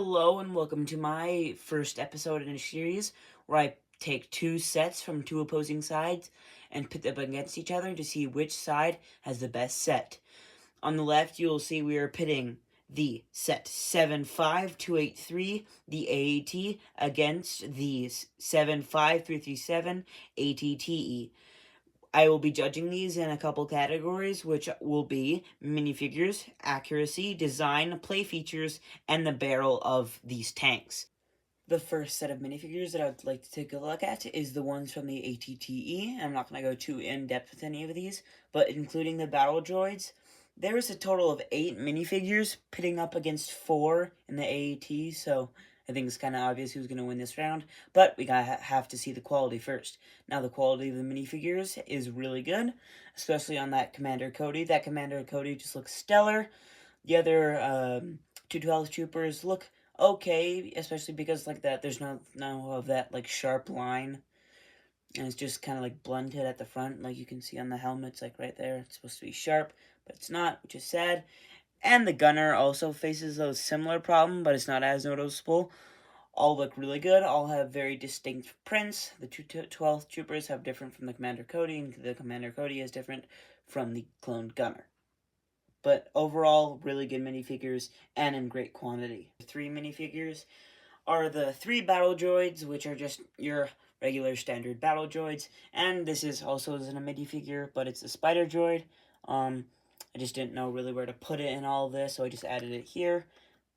Hello and welcome to my first episode in a series where I take two sets from two opposing sides and pit them against each other to see which side has the best set. On the left, you'll see we are pitting the set 75283, the AAT, against the 75337 ATTE. I will be judging these in a couple categories, which will be minifigures, accuracy, design, play features, and the barrel of these tanks. The first set of minifigures that I'd like to take a look at is the ones from the ATTE. I'm not going to go too in-depth with any of these, but including the battle droids, there is a total of 8 minifigures pitting up against 4 in the AAT, so I think it's kind of obvious who's going to win this round, but we have to see the quality first. Now, the quality of the minifigures is really good, especially on that Commander Cody. That Commander Cody just looks stellar. The other 212 troopers look okay, especially because like that there's no of that like sharp line, and it's just kind of like blunted at the front, like you can see on the helmets, like right there. It's supposed to be sharp, but it's not, which is sad. And the gunner also faces those similar problem, but it's not as noticeable. All look really good. All have very distinct prints. The 212 troopers have different from the Commander Cody, and the Commander Cody is different from the cloned gunner. But overall, really good minifigures and in great quantity. The 3 minifigures are the 3 battle droids, which are just your regular standard battle droids. And this is also isn't a minifigure, but it's a spider droid. I just didn't know really where to put it in all of this, so I just added it here.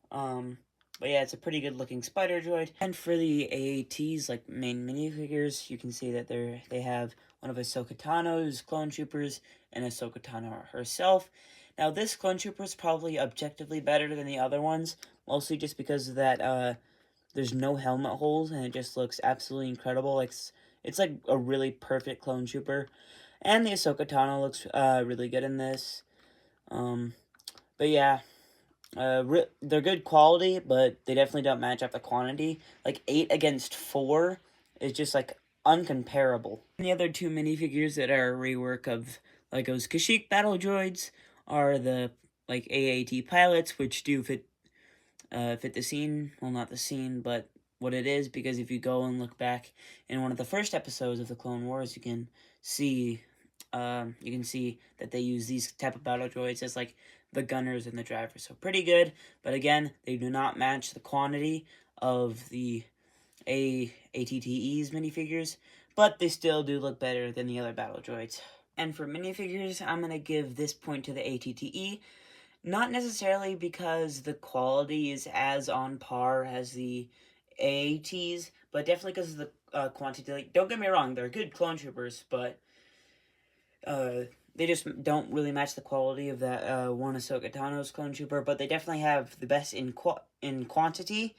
But yeah, it's a pretty good looking spider droid. And for the AAT's like main minifigures, you can see that they have one of Ahsoka Tano's clone troopers and Ahsoka Tano herself. Now, this clone trooper is probably objectively better than the other ones, mostly just because of that there's no helmet holes, and it just looks absolutely incredible. It's like a really perfect clone trooper. And the Ahsoka Tano looks really good in this. But yeah, they're good quality, but they definitely don't match up the quantity. Like 8 against 4 is just like uncomparable. And the other 2 minifigures that are a rework of LEGO's Kashyyyk battle droids are the like AAT pilots, which do fit the scene. Well, not the scene, but what it is, because if you go and look back in one of the first episodes of the Clone Wars, you can see that they use these type of battle droids as like the gunners and the drivers. So pretty good, but again, they do not match the quantity of the ATTE's minifigures, but they still do look better than the other battle droids. And for minifigures, I'm going to give this point to the ATTE, not necessarily because the quality is as on par as the AATs, but definitely because of the quantity. Like, don't get me wrong, they're good clone troopers, but they just don't really match the quality of that one Ahsoka Tano's clone trooper, but they definitely have the best in quantity.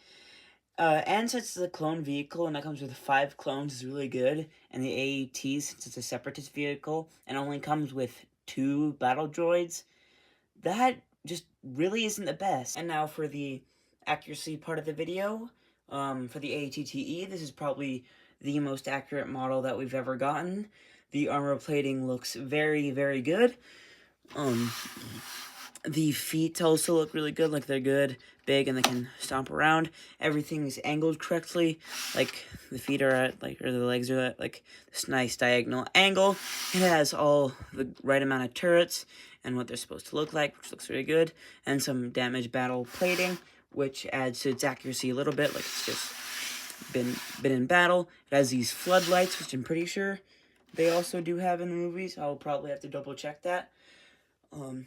And since it's a clone vehicle and that comes with 5 clones is really good, and the AAT, since it's a Separatist vehicle and only comes with 2 battle droids, that just really isn't the best. And now for the accuracy part of the video, for the ATTE, this is probably the most accurate model that we've ever gotten. The armor plating looks very, very good. The feet also look really good, like they're good, big, and they can stomp around. Everything is angled correctly, like the feet are at, like, or the legs are at, like, this nice diagonal angle. It has all the right amount of turrets and what they're supposed to look like, which looks really good, and some damaged battle plating, which adds to its accuracy a little bit, like it's just been in battle. It has these floodlights, which I'm pretty sure they also do have in the movies. I'll probably have to double check that.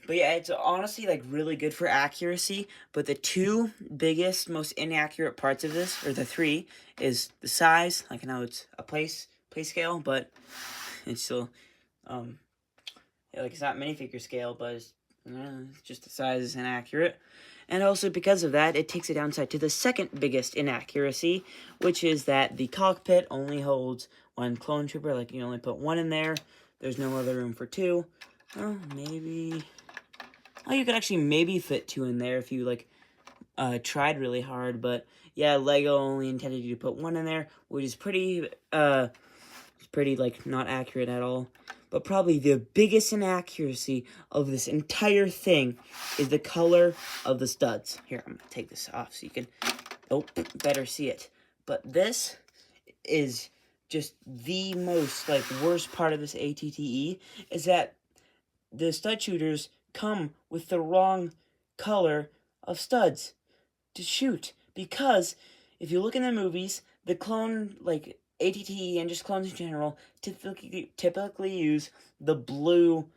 But yeah, it's honestly like really good for accuracy, but the 2 biggest, most inaccurate parts of this, or the 3, is the size. Like, I know it's a play scale, but it's still, yeah, like it's not minifigure scale, but it's just the size is inaccurate. And also because of that, it takes a downside to the second biggest inaccuracy, which is that the cockpit only holds 1 clone trooper. Like, you only put 1 in there. There's no other room for 2. Oh, maybe. Oh, you could actually maybe fit 2 in there if you like tried really hard. But yeah, Lego only intended you to put 1 in there, which is pretty like not accurate at all. But probably the biggest inaccuracy of this entire thing is the color of the studs. Here, I'm gonna take this off so you can Oh, better see it. But this is just the most, like, worst part of this ATTE, is that the stud shooters come with the wrong color of studs to shoot. Because if you look in the movies, the clone, like, ATTE and just clones in general, typically use the blue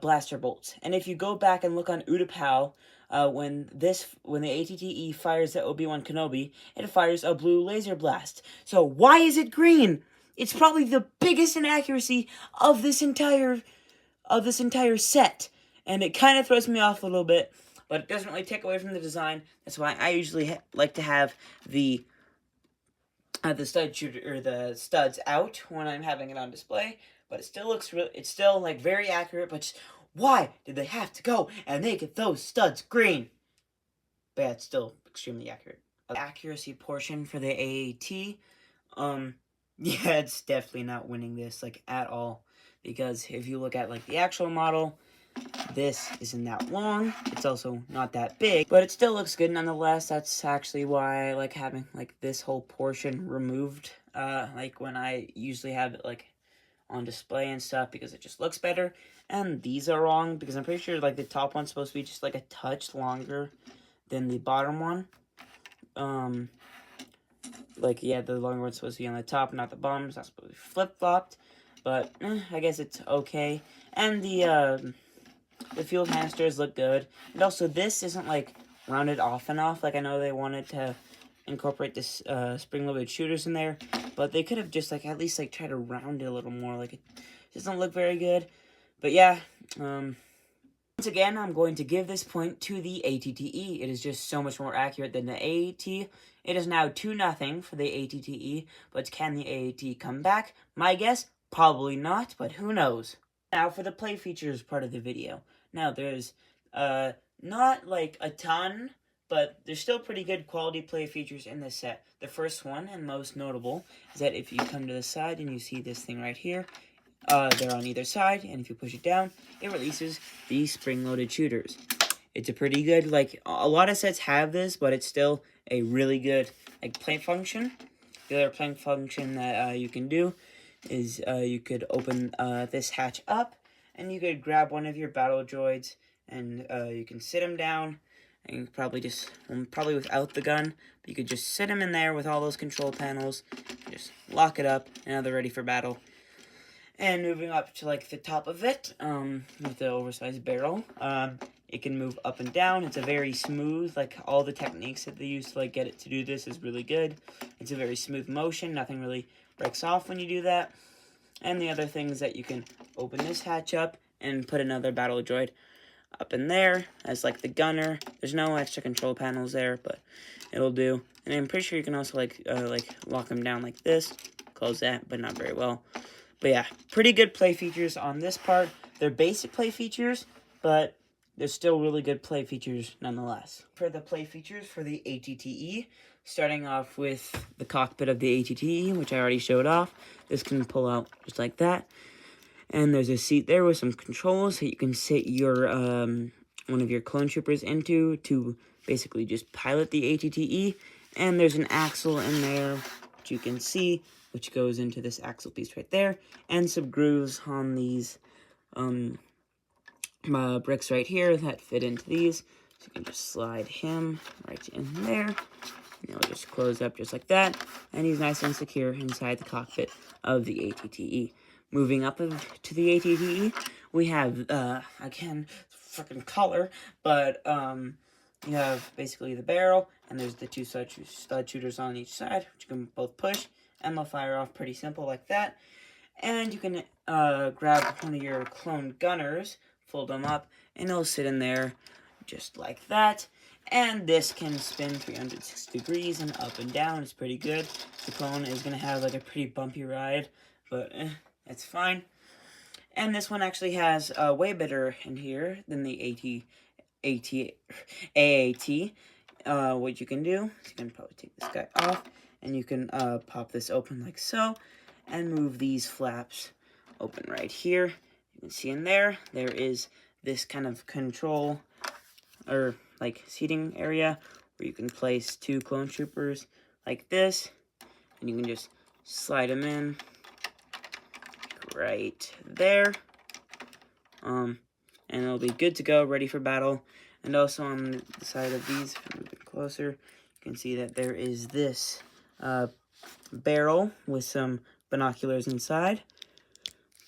blaster bolts. And if you go back and look on Utapau, when the ATTE fires at Obi-Wan Kenobi, it fires a blue laser blast. So why is it green? It's probably the biggest inaccuracy of this entire set, and it kind of throws me off a little bit, but it doesn't really take away from the design. That's why I usually like to have the stud shooter, or the studs out when I'm having it on display. But it still looks it's still, like, very accurate. But just, why did they have to go and make those studs green? But yeah, it's still extremely accurate. The accuracy portion for the AAT, yeah, it's definitely not winning this, like, at all. Because if you look at, like, the actual model, this isn't that long. It's also not that big, but it still looks good nonetheless. That's actually why I like having, like, this whole portion removed, like, when I usually have it, like, on display and stuff, because it just looks better. And these are wrong, because I'm pretty sure, like, the top one's supposed to be just, like, a touch longer than the bottom one. Like, yeah, the longer one's supposed to be on the top, not the bottom. It's not supposed to be flip-flopped, but I guess it's okay. And the field canisters look good. And also, this isn't, like, rounded off enough. Like, I know they wanted to incorporate this spring-loaded shooters in there, but they could have just, like, at least, like, tried to round it a little more. Like, it doesn't look very good. But yeah, once again, I'm going to give this point to the ATTE. It is just so much more accurate than the AAT. It is now 2-0 for the ATTE, but can the AAT come back? My guess, probably not, but who knows. Now for the play features part of the video. Now, there's not, like, a ton, but there's still pretty good quality play features in this set. The first one, and most notable, is that if you come to the side and you see this thing right here, they're on either side, and if you push it down, it releases these spring-loaded shooters. It's a pretty good, like, a lot of sets have this, but it's still a really good, like, play function. The other play function that you can do is you could open this hatch up, and you could grab one of your battle droids, and you can sit him down, and probably without the gun, but you could just sit him in there with all those control panels, just lock it up, and now they're ready for battle. And moving up to, like, the top of it, with the oversized barrel, it can move up and down. It's a very smooth, like, all the techniques that they use to, like, get it to do this is really good. It's a very smooth motion. Nothing really breaks off when you do that. And the other thing is that you can open this hatch up and put another battle droid up in there as, like, the gunner. There's no extra control panels there, but it'll do. And I'm pretty sure you can also, like, lock them down like this. Close that, but not very well. But yeah, pretty good play features on this part. They're basic play features, but they're still really good play features nonetheless. For the play features for the ATTE, starting off with the cockpit of the ATTE, which I already showed off. This can pull out just like that. And there's a seat there with some controls that you can sit your one of your clone troopers into to basically just pilot the ATTE. And there's an axle in there, which you can see, which goes into this axle piece right there, and some grooves on these bricks right here that fit into these. So you can just slide him right in there, and it'll just close up just like that, and he's nice and secure inside the cockpit of the ATTE. Moving up to the ATTE, we have, again, freaking color, but you have basically the barrel, and there's the two stud shooters on each side, which you can both push, and they'll fire off pretty simple like that. And you can grab one of your clone gunners, fold them up, and it'll sit in there just like that. And this can spin 360 degrees and up and down. It's pretty good. The clone is going to have, like, a pretty bumpy ride, but it's fine. And this one actually has way better in here than the AAT. What you can do is you can probably take this guy off, and you can pop this open like so, and move these flaps open right here. You can see in there is this kind of control, or, like, seating area, where you can place 2 clone troopers like this, and you can just slide them in right there. And it'll be good to go, ready for battle. And also on the side of these, if you move it closer, you can see that there is this barrel with some binoculars inside.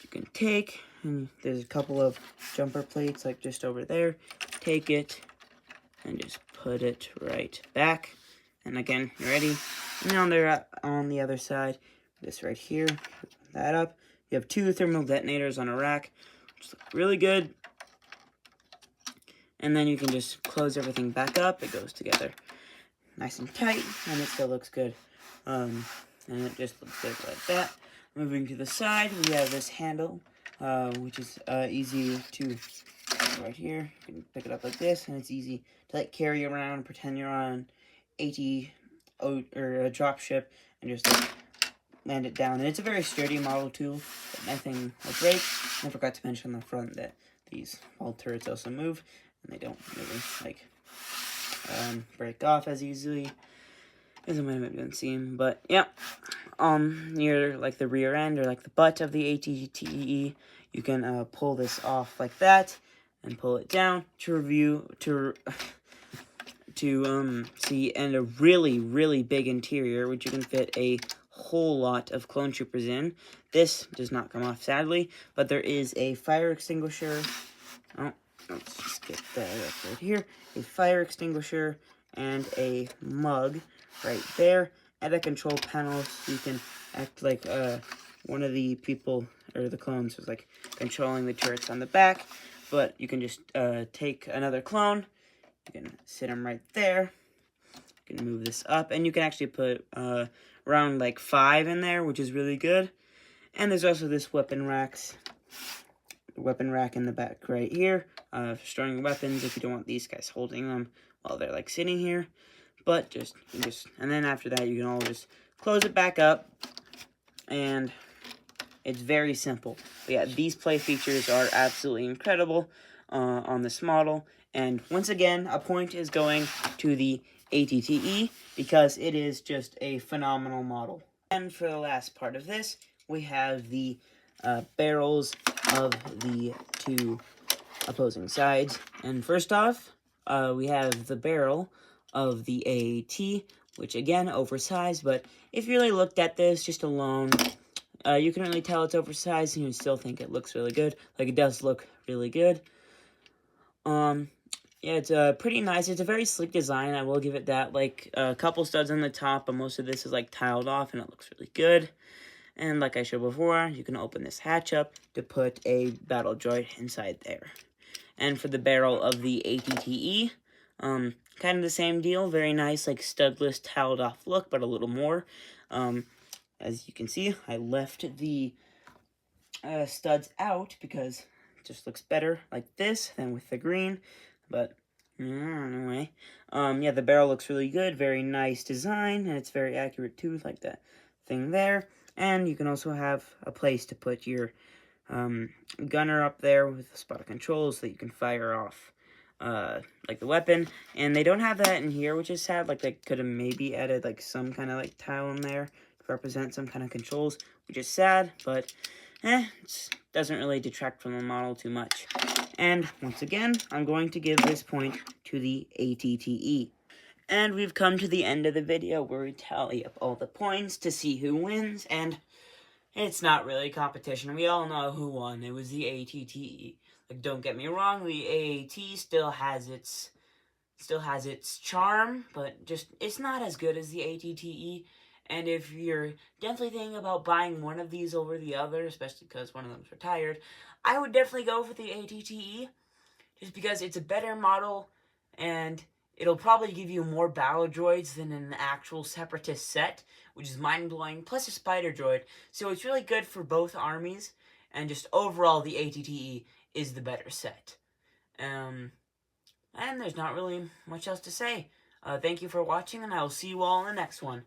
You can take, and there's a couple of jumper plates like just over there. Take it and just put it right back. And again, you're ready. And on the other side, this right here, put that up. You have 2 thermal detonators on a rack, which look really good. And then you can just close everything back up. It goes together nice and tight, and it still looks good. And it just looks good like that. Moving to the side, we have this handle, which is easy to, right here, you can pick it up like this, and it's easy to like carry around, pretend you're on AT or a drop ship, and just like land it down. And it's a very sturdy model too, but nothing will break. I forgot to mention on the front that these all turrets also move, and they don't really like break off as easily as it might have been seen. But yeah, near like the rear end or like the butt of the ATTE, you can pull this off like that and pull it down to see, and a really big interior, which you can fit a whole lot of clone troopers in. This does not come off, sadly, but there is a fire extinguisher. Oh, let's just get that up right here. A fire extinguisher and a mug right there, and a control panel, so you can act like one of the people, or the clones, was like controlling the turrets on the back. But you can just take another clone, you can sit them right there, you can move this up, and you can actually put around like 5 in there, which is really good. And there's also this weapon rack in the back right here, for storing weapons if you don't want these guys holding them while they're like sitting here. But and then after that, you can all just close it back up, and it's very simple. But yeah, these play features are absolutely incredible on this model. And once again, a point is going to the ATTE, because it is just a phenomenal model. And for the last part of this, we have the barrels of the 2 opposing sides. And first off, we have the barrel of the AAT, which again, oversized, but if you really looked at this just alone, you can really tell it's oversized, and you still think it looks really good. Like, it does look really good. Yeah, it's pretty nice. It's a very sleek design, I will give it that. Like, a couple studs on the top, but most of this is like tiled off, and it looks really good. And like I showed before, you can open this hatch up to put a battle droid inside there. And for the barrel of the ATTE, kind of the same deal. Very nice, like studless, tiled off look, but a little more. As you can see, I left the studs out because it just looks better like this than with the green. But anyway, yeah, the barrel looks really good. Very nice design, and it's very accurate too, like that thing there. And you can also have a place to put your gunner up there with a spot of controls that you can fire off like the weapon. And they don't have that in here, which is sad. Like, they could have maybe added like some kind of like tile in there to represent some kind of controls, which is sad, but it doesn't really detract from the model too much. And once again, I'm going to give this point to the ATTE. And we've come to the end of the video where we tally up all the points to see who wins, and it's not really competition. We all know who won. It was the ATTE. Like, don't get me wrong, the AAT still has its charm, but just it's not as good as the ATTE. And if you're definitely thinking about buying one of these over the other, especially because one of them's retired, I would definitely go for the ATTE, just because it's a better model, and it'll probably give you more battle droids than an actual Separatist set, which is mind-blowing, plus a spider droid. So it's really good for both armies, and just overall, the ATTE is the better set. And there's not really much else to say. Thank you for watching, and I will see you all in the next one.